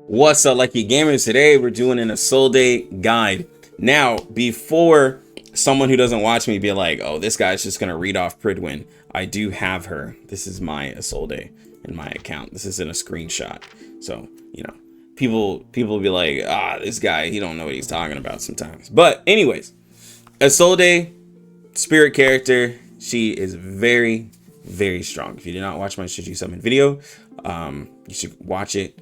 What's up, lucky gamers? Today we're doing an Isolde guide. Now, before someone who doesn't watch me be like, oh, this guy's just gonna read off Pridwin, I do have her. This is my Isolde in my account. This isn't a screenshot. So, people be like, this guy, he don't know what he's talking about sometimes. But anyways, Isolde, spirit character, she is very, very strong. If you did not watch my Should You Summon video, you should watch it.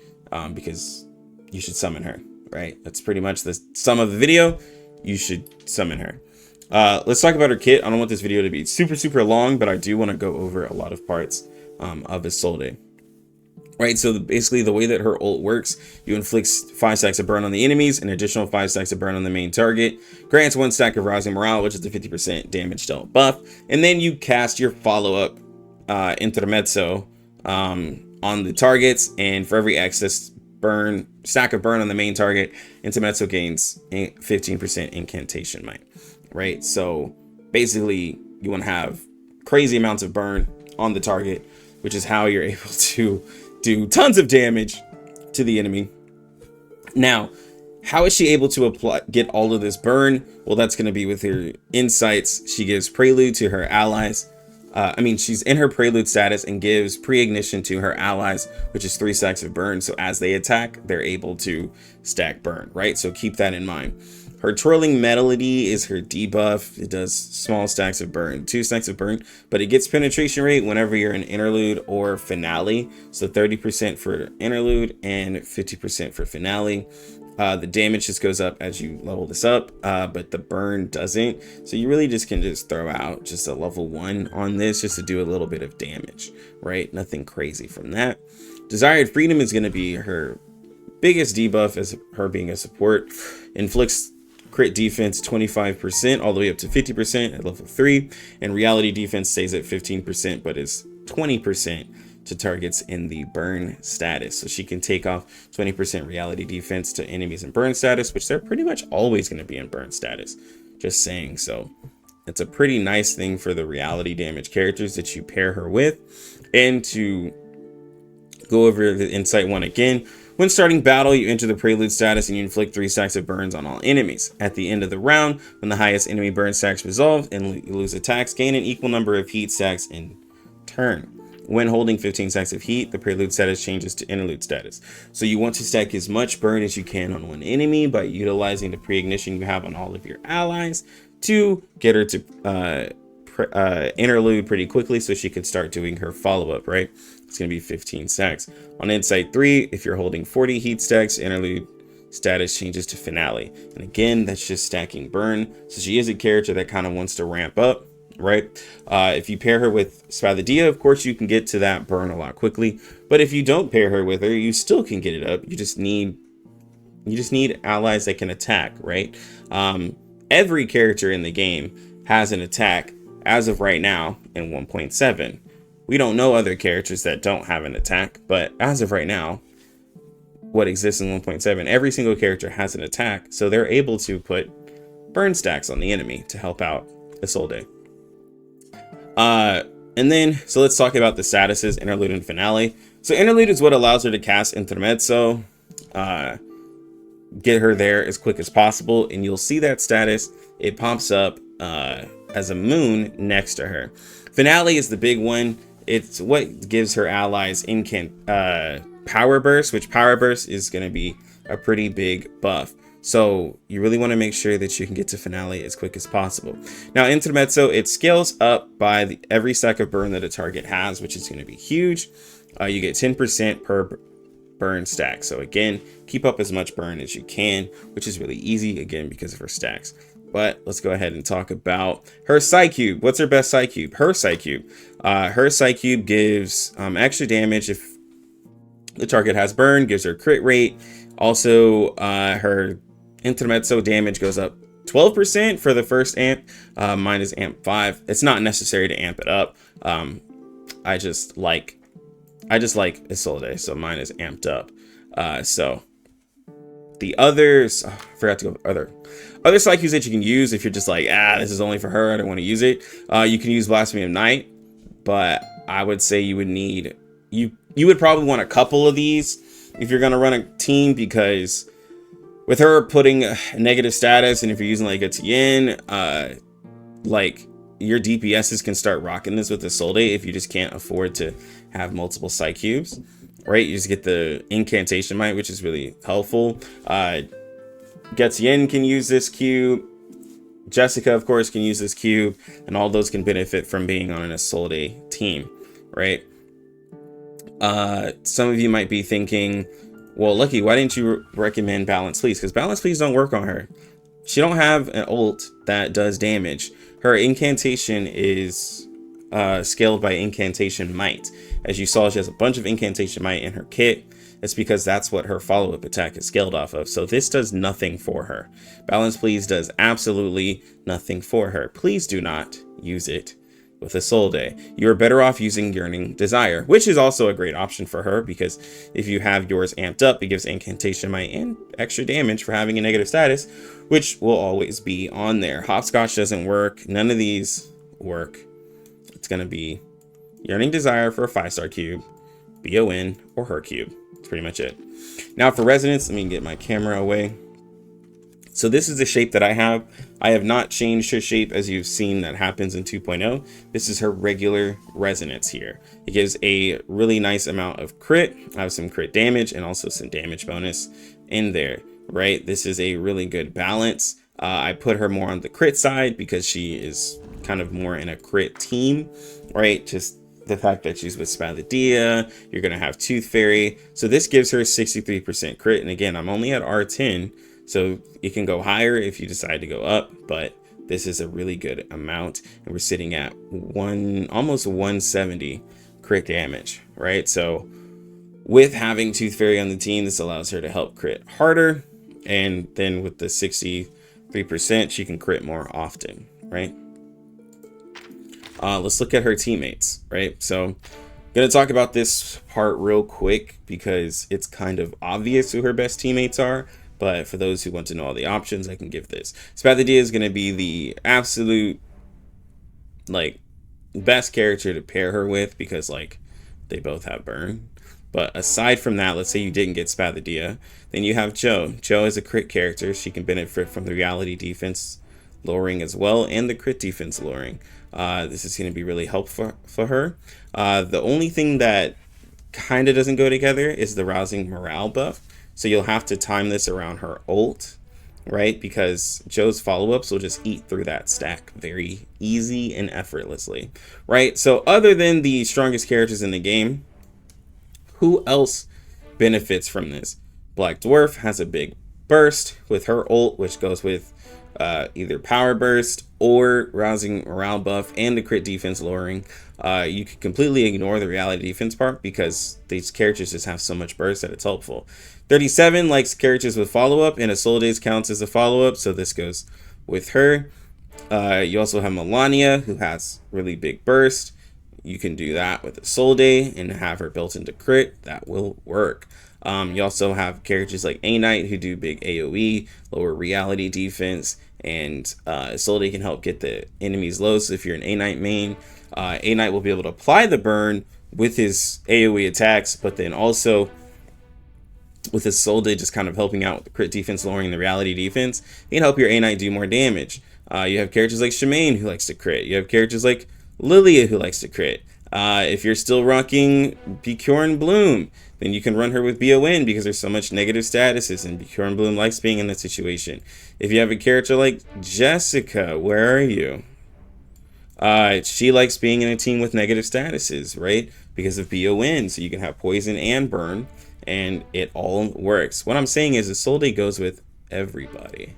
Because you should summon her, right? That's pretty much the sum of the video. You should summon her. Let's talk about her kit. I don't want this video to be super long, but I do want to go over a lot of parts of Isolde. Right, so basically the way that her ult works, you inflict 5 stacks of burn on the enemies, an additional 5 stacks of burn on the main target, grants 1 stack of Rousing Morale, which is the 50% damage dealt buff, and then you cast your follow-up Intermezzo on the targets, and for every excess stack of burn on the main target, Intermezzo gains 15% incantation might. Right, so basically you want to have crazy amounts of burn on the target, which is how you're able to do tons of damage to the enemy. Now, how is she able to get all of this burn? Well, that's going to be with her insights. She gives prelude to her allies. She's in her prelude status and gives pre-ignition to her allies, which is 3 stacks of burn. So as they attack, they're able to stack burn, right? So keep that in mind. Her twirling melody is her debuff. It does small stacks of burn, 2 stacks of burn, but it gets penetration rate whenever you're in interlude or finale. So 30% for interlude and 50% for finale. The damage just goes up as you level this up, but the burn doesn't. So you really just can throw out just a level 1 on this just to do a little bit of damage, right? Nothing crazy from that. Desired Freedom is going to be her biggest debuff as her being a support. Inflicts crit defense 25% all the way up to 50% at level 3, and reality defense stays at 15% but is 20% to targets in the burn status. So she can take off 20% reality defense to enemies in burn status, which they're pretty much always going to be in burn status, just saying. So it's a pretty nice thing for the reality damage characters that you pair her with. And to go over the insight one again, when starting battle, you enter the prelude status and you inflict 3 stacks of burns on all enemies. At the end of the round, when the highest enemy burn stacks resolved and you lose attacks, gain an equal number of heat stacks in turn. When holding 15 stacks of heat, the prelude status changes to interlude status. So you want to stack as much burn as you can on one enemy by utilizing the pre-ignition you have on all of your allies to get her to interlude pretty quickly so she can start doing her follow-up, right? It's going to be 15 stacks. On Insight 3, if you're holding 40 heat stacks, interlude status changes to finale. And again, that's just stacking burn. So she is a character that kind of wants to ramp up, right? If you pair her with Spathadia, of course, you can get to that burn a lot quickly. But if you don't pair her with her, you still can get it up. You just need allies that can attack, right? Every character in the game has an attack as of right now in 1.7. We don't know other characters that don't have an attack, but as of right now, what exists in 1.7, every single character has an attack, so they're able to put burn stacks on the enemy to help out Isolde. So let's talk about the statuses, interlude and finale. So interlude is what allows her to cast Intermezzo, get her there as quick as possible, and you'll see that status, it pops up as a moon next to her. Finale is the big one. It's what gives her allies power burst, which power burst is going to be a pretty big buff. So you really want to make sure that you can get to finale as quick as possible. Now, Intermezzo, it scales up by every stack of burn that a target has, which is going to be huge. You get 10% per burn stack. So again, keep up as much burn as you can, which is really easy, again, because of her stacks. But let's go ahead and talk about her Psychube. What's her best Psychube? Her Psychube. Her Psychube gives extra damage if the target has burn, gives her crit rate. Also, her Intermezzo damage goes up 12% for the first amp. Mine is amp 5. It's not necessary to amp it up. I just like Isolde, so mine is amped up. So the others, I forgot to go other Psychubes that you can use if you're just like, this is only for her, I don't want to use it. You can use Blasphemy of Night, but I would say you would probably want a couple of these if you're gonna run a team, because with her putting a negative status, and if you're using like a Tien, like your DPSs can start rocking this with Isolde if you just can't afford to have multiple Psychubes, right? You just get the incantation might, which is really helpful. Getien can use this cube. Jessica, of course, can use this cube, and all those can benefit from being on an Isolde team, right? Some of you might be thinking, well, Lucky, why didn't you recommend Balance Please? Because Balance Please don't work on her. She don't have an ult that does damage. Her incantation is scaled by incantation might. As you saw, she has a bunch of incantation might in her kit. It's because that's what her follow-up attack is scaled off of. So this does nothing for her. Balance Please does absolutely nothing for her. Please do not use it with Isolde. You're better off using Yearning Desire, which is also a great option for her, because if you have yours amped up, it gives incantation might and extra damage for having a negative status, which will always be on there. Hopscotch doesn't work. None of these work. It's going to be Yearning Desire for a 5-star cube, BON, or her cube. That's pretty much it. Now for Resonance, let me get my camera away. So this is the shape that I have. I have not changed her shape, as you've seen that happens in 2.0. This is her regular Resonance here. It gives a really nice amount of crit. I have some crit damage and also some damage bonus in there, right? This is a really good balance. I put her more on the crit side because she is kind of more in a crit team, right? Just the fact that she's with Spathadia, you're going to have Tooth Fairy. So this gives her 63% crit. And again, I'm only at R10. So you can go higher if you decide to go up, but this is a really good amount. And we're sitting at almost 170 crit damage, right? So with having Tooth Fairy on the team, this allows her to help crit harder. And then with the 63%, she can crit more often, right? Let's look at her teammates, right? So I'm going to talk about this part real quick because it's kind of obvious who her best teammates are. But for those who want to know all the options, I can give this. Spathadia is going to be the absolute, like, best character to pair her with because, like, they both have burn. But aside from that, let's say you didn't get Spathadia, then you have Joe. Joe is a crit character. She can benefit from the reality defense lowering as well and the crit defense lowering. This is going to be really helpful for her. The only thing that kind of doesn't go together is the Rousing Morale buff. So you'll have to time this around her ult, right? Because Joe's follow-ups will just eat through that stack very easy and effortlessly, right? So other than the strongest characters in the game, who else benefits from this? Black Dwarf has a big burst with her ult, which goes with either power burst or Rousing Morale buff and the crit defense lowering. You can completely ignore the reality defense part because these characters just have so much burst that it's helpful. 37 likes characters with follow-up, and Isolde counts as a follow-up, so this goes with her. You also have Melania, who has really big burst. You can do that with Isolde and have her built into crit. That will work. You also have characters like A-Knight who do big AoE, lower reality defense, and Isolde can help get the enemies low. So if you're an A-Knight main, A-Knight will be able to apply the burn with his AoE attacks, but then also with Isolde just kind of helping out with the crit defense, lowering the reality defense, he can help your A-Knight do more damage. You have characters like Shemaine who likes to crit. You have characters like Lilia who likes to crit. If you're still rocking Bjorn Bloom, then you can run her with BON because there's so much negative statuses, and Bjorn Bloom likes being in that situation. If you have a character like Jessica, where are you? She likes being in a team with negative statuses, right? Because of BON, so you can have poison and burn, and it all works. What I'm saying is Isolde goes with everybody.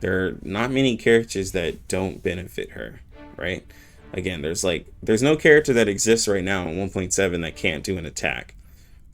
There are not many characters that don't benefit her, right? Again, there's no character that exists right now in 1.7 that can't do an attack.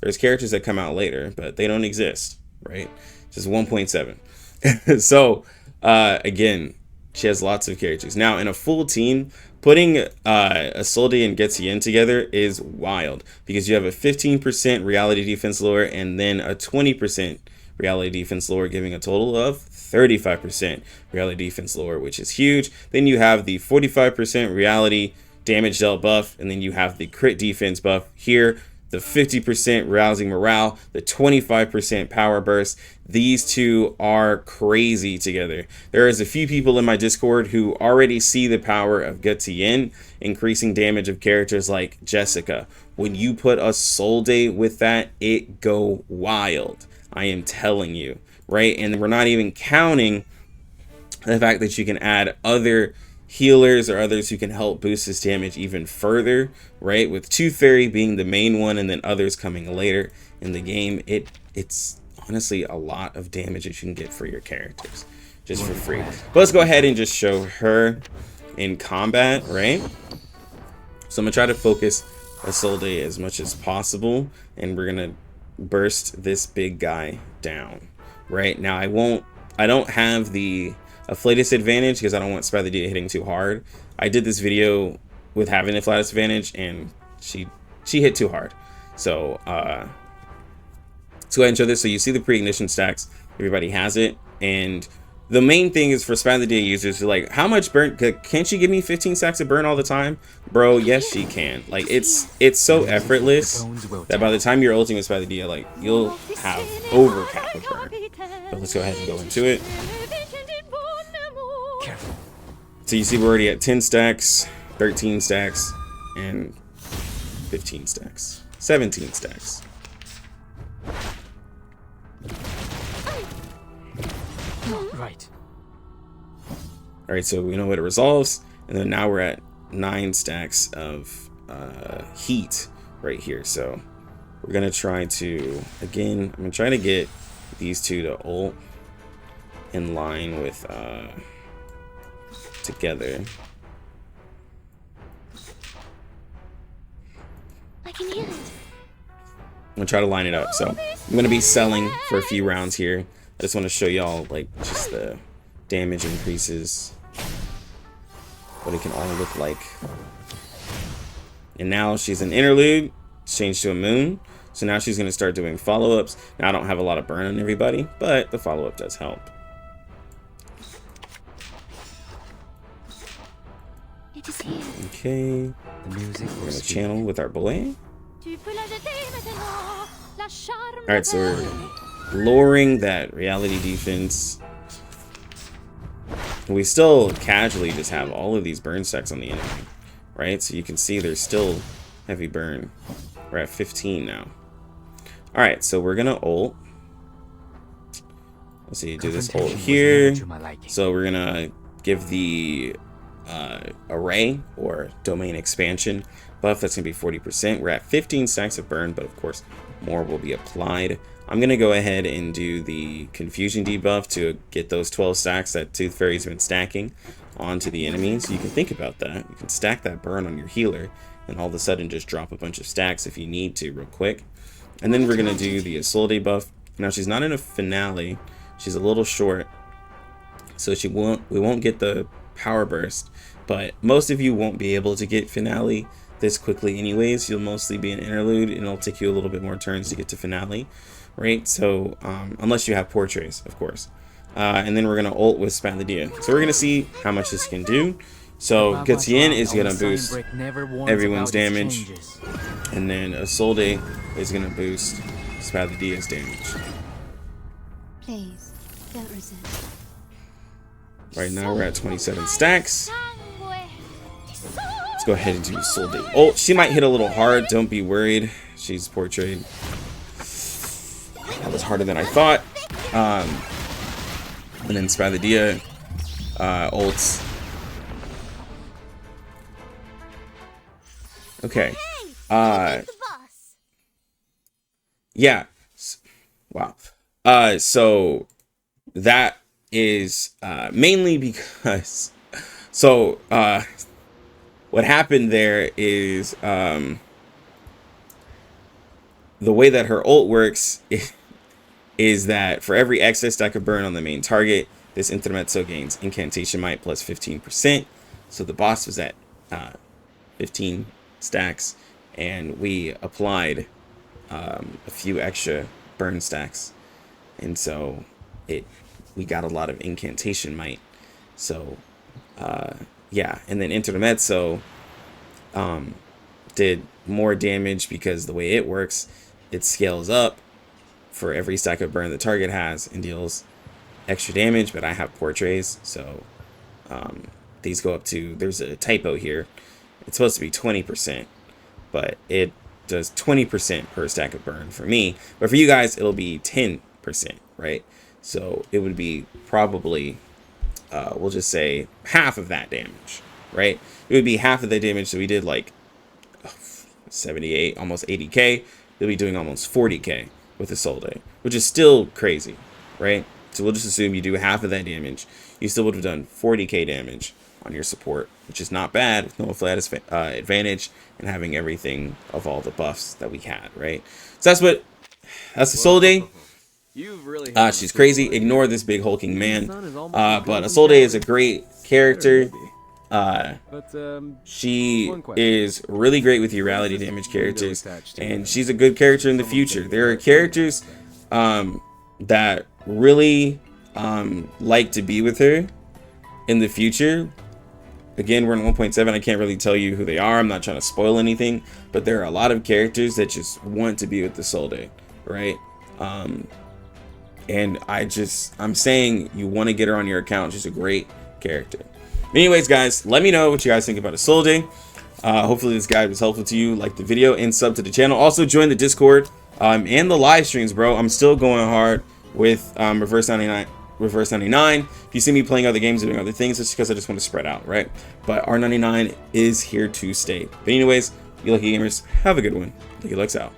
There's characters that come out later, but they don't exist, right? Just 1.7. So, again, she has lots of characters. Now, in a full team, putting Isolde and Getien together is wild because you have a 15% reality defense lower and then a 20% reality defense lower, giving a total of 35% reality defense lower, which is huge. Then you have the 45% reality damage dealt buff, and then you have the crit defense buff here. the 50% Rousing Morale, the 25% Power Burst. These two are crazy together. There is a few people in my Discord who already see the power of Gutsien, increasing damage of characters like Jessica. When you put a Isolde with that, it go wild. I am telling you, right? And we're not even counting the fact that you can add other healers or others who can help boost this damage even further, right? With Tooth Fairy being the main one and then others coming later in the game, it's honestly a lot of damage that you can get for your characters just for free. But let's go ahead and just show her in combat, right? So I'm gonna try to focus Isolde as much as possible, and we're gonna burst this big guy down. Right now, I don't have the Afflatus advantage because I don't want Spirit Afflatus hitting too hard. I did this video with having Afflatus advantage, and she hit too hard. So let's go ahead and show this. So you see the pre-ignition stacks. Everybody has it, and the main thing is for Spirit Afflatus users who like, how much burn? Can't she give me 15 stacks of burn all the time, bro? Yes, she can. Like it's so effortless that by the time you're ulting with Spirit Afflatus, like you'll have overcap of burn. But let's go ahead and go into it. So you see we're already at 10 stacks, 13 stacks, and 15 stacks, 17 stacks. Right. All right, so we know what it resolves, and then now we're at 9 stacks of heat right here. So we're gonna try to, again, I'm gonna try to get these two to ult in line with together. I can hear it. I'm gonna try to line it up. So I'm gonna be selling for a few rounds here. I just want to show y'all like just the damage increases, what it can all look like. And now she's an interlude, changed to a moon. So now she's gonna start doing follow-ups. Now I don't have a lot of burn on everybody, but the follow-up does help. It is here. Okay, The music we're gonna channel with our boy. Tu peux la jeter maintenant. La charme. All right, so we're lowering that reality defense. We still casually just have all of these burn stacks on the enemy, right? So you can see there's still heavy burn. We're at 15 now. All right, so we're gonna ult. Let's see, do this ult here. So we're gonna give the array or domain expansion buff. That's gonna be 40%. We're at 15 stacks of burn, but of course more will be applied. I'm gonna go ahead and do the confusion debuff to get those 12 stacks that Tooth Fairy's been stacking onto the enemies. You can think about that. You can stack that burn on your healer and all of a sudden just drop a bunch of stacks if you need to real quick. And then we're gonna do the Isolde buff. Now she's not in a finale, she's a little short, so we won't get the power burst, but most of you won't be able to get finale this quickly anyways. You'll mostly be an interlude, and it'll take you a little bit more turns to get to finale, right? So unless you have portraits, of course. And then we're gonna ult with Spalladia. So we're gonna see how much this can do. So Gutsien is gonna boost everyone's damage, and then Isolde is gonna boost Spalladia's damage. Please, don't resist. Right now we're at 27 stacks. Let's go ahead and do Isolde. Oh, she might hit a little hard. Don't be worried. She's portrayed. That was harder than I thought. And then Spalladia ults. Okay. Yeah. Wow. So that is mainly because what happened there is the way that her ult works is that for every excess stack of burn on the main target, this intermezzo gains incantation might plus 15%. So the boss was at 15 stacks, and we applied a few extra burn stacks, and so we got a lot of incantation might. So yeah, and then intermezzo did more damage because the way it works, it scales up for every stack of burn the target has and deals extra damage, but I have portraits, so these go up to, there's a typo here, it's supposed to be 20%, but it does 20% per stack of burn for me, but for you guys it'll be 10%, right? So it would be probably we'll just say half of that damage, right? It would be half of the damage. So we did like 78, almost 80k. You'll be doing almost 40k with Isolde, which is still crazy, right? So we'll just assume you do half of that damage. You still would have done 40k damage on your support, which is not bad with no Afflatus advantage and having everything of all the buffs that we had, right? So that's Isolde. She's crazy. Ignore this big hulking man. But Isolde is a great character. She is really great with your rally damage characters, and she's a good character in the future. There are characters that really like to be with her in the future. Again, we're in 1.7. I can't really tell you who they are. I'm not trying to spoil anything, but there are a lot of characters that just want to be with Isolde, right? And I'm saying you want to get her on your account. She's a great character. Anyways, guys, let me know what you guys think about Isolde. Hopefully this guide was helpful to you. Like the video and sub to the channel. Also join the Discord and the live streams, bro. I'm still going hard with Reverse 99. If you see me playing other games, doing other things, it's because I just want to spread out, right? But R99 is here to stay. But anyways, you lucky gamers, have a good one. Lucky Lux out.